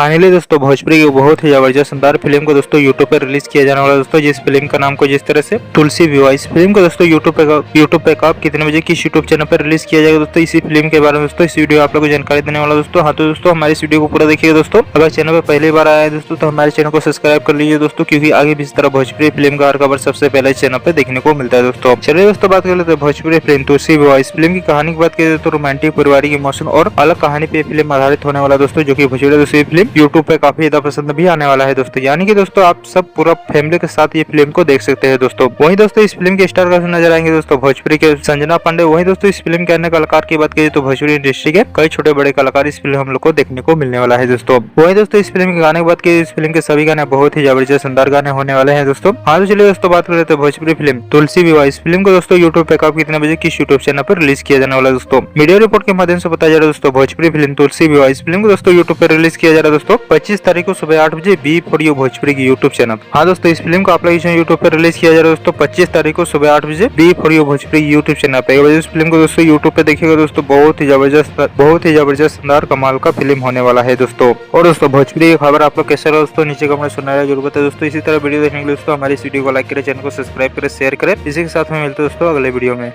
Finally दोस्तों भोजपुरी की बहुत ही जबरदस्त शानदार फिल्म को दोस्तों यूट्यूब पे रिलीज किया जाने वाला दोस्तों, जिस फिल्म का नाम को जिस तरह से तुलसी विवाह। इस फिल्म को दोस्तों यूट्यूब पे कब कितने बजे किस यूट्यूब चैनल पर रिलीज किया जाएगा दोस्तों, इसी फिल्म के बारे में दोस्तों इस वीडियो आप लोग को जानकारी देने वाला दोस्तों। हाँ तो दोस्तों हमारी इस वीडियो को पूरा देखिएगा दोस्तों। अगर चैनल पर पहली बार आया है दोस्तों तो हमारे चैनल को सब्सक्राइब कर लीजिए दोस्तों, क्योंकि आगे भी इस तरह भोजपुरी फिल्म का हर खबर सबसे पहले चैनल पर देखने को मिलता है दोस्तों। चलिए दोस्तों बात कर लेते हैं भोजपुरी फिल्म तुलसी विवाह। इस फिल्म की कहानी की बात करें तो रोमांटिक पारिवारिक इमोशन और अलग कहानी पे फिल्म आधारित होने वाला दोस्तों, जो कि भोजपुरी दूसरी फिल्म यूट्यूब पे काफी ज्यादा पसंद भी आने वाला है दोस्तों। यानी कि दोस्तों आप सब पूरा फैमिली के साथ ये फिल्म को देख सकते हैं दोस्तों। वहीं दोस्तों इस फिल्म के स्टार कास्ट नजर आएंगे दोस्तों भोजपुरी के संजना पांडे। वहीं दोस्तों इस फिल्म के अन्य कलाकार की बात करें तो भोजपुरी इंडस्ट्री के कई छोटे बड़े कलाकार इस फिल्म हम लोग को देखने को मिलने वाला है दोस्तों। वहीं दोस्तों इस फिल्म के गाने की बात करें, इस फिल्म के सभी गाने बहुत ही जबरदस्त शानदार गाने होने वाले हैं दोस्तों। हाँ तो चलिए दोस्तों बात कर लेते हैं भोजपुरी फिल्म तुलसी विवाह। इस फिल्म को दोस्तों यूट्यूब पे कब कितने बजे किस यूट्यूब चैनल पर रिलीज किया जाने वाला दोस्तों। मीडिया रिपोर्ट के माध्यम से बताया जा रहा है दोस्तों भोजपुरी फिल्म तुलसी विवाह। इस फिल्म को दोस्तों यूट्यूब पर रिलीज किया जा रहा है दोस्तों 25 तारीख को सुबह 8 बजे बी फॉर यू भोजपुरी की यूट्यूब चैनल। हाँ दोस्तों इस फिल्म को आप लोग यूट्यूब पर रिलीज किया जा रहा है दोस्तों 25 तारीख को सुबह 8 बजे B for U Bhojpuri YouTube channel पे। इस फिल्म को दोस्तों यूट्यूब पे देखिएगा दोस्तों, बहुत ही जबरदस्त शानदार कमाल का फिल्म होने वाला है दोस्तों। और दोस्तों भोजपुरी की खबर आप लोग कैसे रहा दोस्तों नीचे कमेंट सुनना जरूर बताए दोस्तों। इसी तरह वीडियो देखने के लिए दोस्तों हमारी इस वीडियो को लाइक करें, चैनल को सब्सक्राइब करें, शेयर करें। इसी के साथ में मिलते हैं दोस्तों अगले वीडियो में।